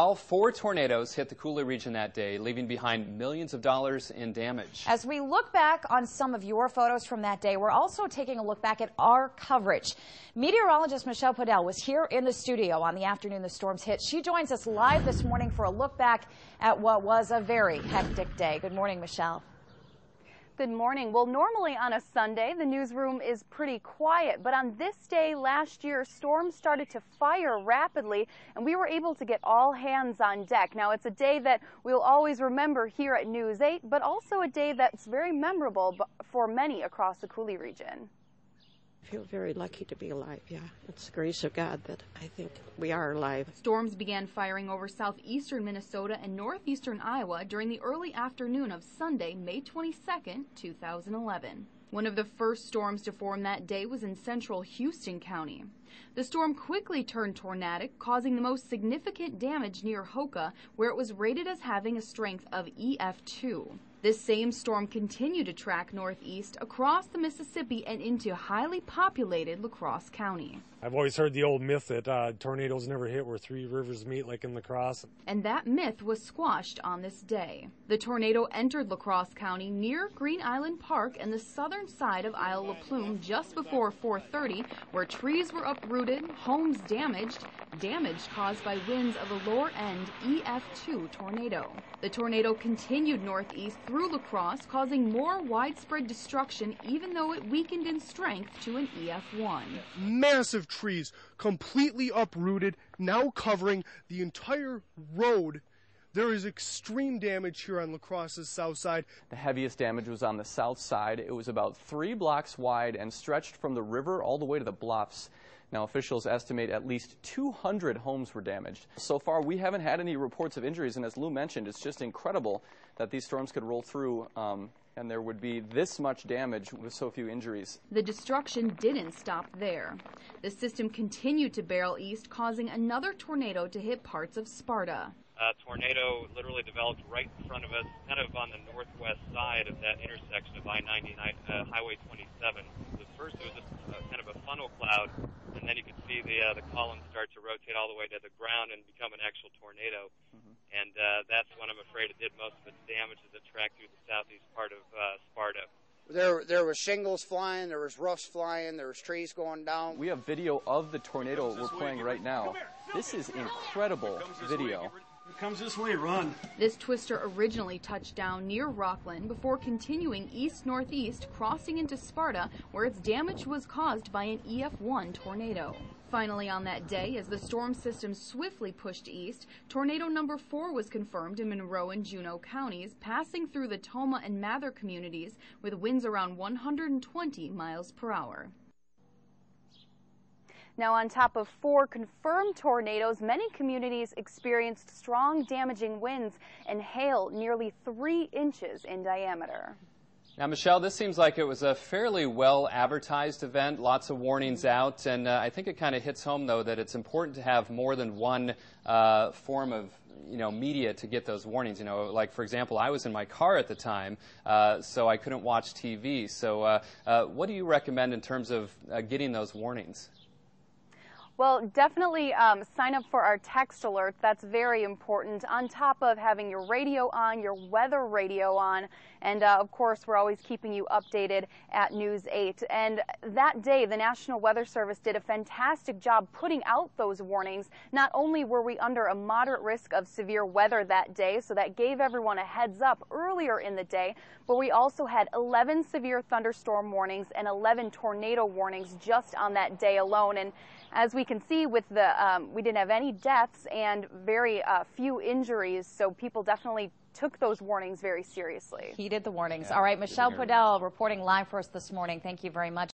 All 4 tornadoes hit the Cooley region that day, leaving behind millions of dollars in damage. As we look back on some of your photos from that day, we're also taking a look back at our coverage. Meteorologist Michelle Poedel was here in the studio on the afternoon the storms hit. She joins us live this morning for a look back at what was a very hectic day. Good morning, Michelle. Good morning. Well, normally on a Sunday, the newsroom is pretty quiet, but on this day last year, storms started to fire rapidly, and we were able to get all hands on deck. Now, it's a day that we'll always remember here at News 8, but also a day that's very memorable for many across the Cooley region. I feel very lucky to be alive, yeah. It's the grace of God that I think we are alive. Storms began firing over southeastern Minnesota and northeastern Iowa during the early afternoon of Sunday, May 22nd, 2011. One of the first storms to form that day was in central Houston County. The storm quickly turned tornadic, causing the most significant damage near Hoka, where it was rated as having a strength of EF2. This same storm continued to track northeast across the Mississippi and into highly populated La Crosse County. I've always heard the old myth that tornadoes never hit where 3 rivers meet like in La Crosse. And that myth was squashed on this day. The tornado entered La Crosse County near Green Island Park and the southern side of Isle La Plume just before 4:30, where trees were uprooted, homes damaged caused by winds of a lower-end EF2 tornado. The tornado continued northeast through La Crosse, causing more widespread destruction even though it weakened in strength to an EF1. Massive trees completely uprooted, now covering the entire road. There is extreme damage here on La Crosse's south side. The heaviest damage was on the south side. It was about 3 blocks wide and stretched from the river all the way to the bluffs. Now, officials estimate at least 200 homes were damaged. So far, we haven't had any reports of injuries, and as Lou mentioned, it's just incredible that these storms could roll through and there would be this much damage with so few injuries. The destruction didn't stop there. The system continued to barrel east, causing another tornado to hit parts of Sparta. A tornado literally developed right in front of us, kind of on the northwest side of that intersection of I-99, Highway 27. First, it was just kind of a funnel cloud, and then you could see the columns start to rotate all the way to the ground and become an actual tornado. And that's when I'm afraid it did most of its damage as it tracked through the southeast part of Sparta. There was shingles flying, there was roofs flying, there was trees going down. We have video of the tornado we're playing right now. This is incredible video. It comes this way, run. This twister originally touched down near Rockland before continuing east-northeast, crossing into Sparta, where its damage was caused by an EF1 tornado. Finally on that day, as the storm system swiftly pushed east, tornado number 4 was confirmed in Monroe and Juneau counties, passing through the Tomah and Mather communities with winds around 120 miles per hour. Now, on top of 4 confirmed tornadoes, many communities experienced strong damaging winds and hail nearly 3 inches in diameter. Now, Michelle, this seems like it was a fairly well-advertised event, lots of warnings out, and I think it kind of hits home, though, that it's important to have more than one form of media to get those warnings. Like, for example, I was in my car at the time, so I couldn't watch TV. So what do you recommend in terms of getting those warnings? Well, definitely sign up for our text alerts. That's very important. On top of having your radio on, your weather radio on, and of course, we're always keeping you updated at News 8. And that day, the National Weather Service did a fantastic job putting out those warnings. Not only were we under a moderate risk of severe weather that day, so that gave everyone a heads up earlier in the day, but we also had 11 severe thunderstorm warnings and 11 tornado warnings just on that day alone. And as we can see, with the we didn't have any deaths and very few injuries, so people definitely took those warnings very seriously. Heeded the warnings. All right, Michelle Poedel reporting live for us this morning. Thank you very much.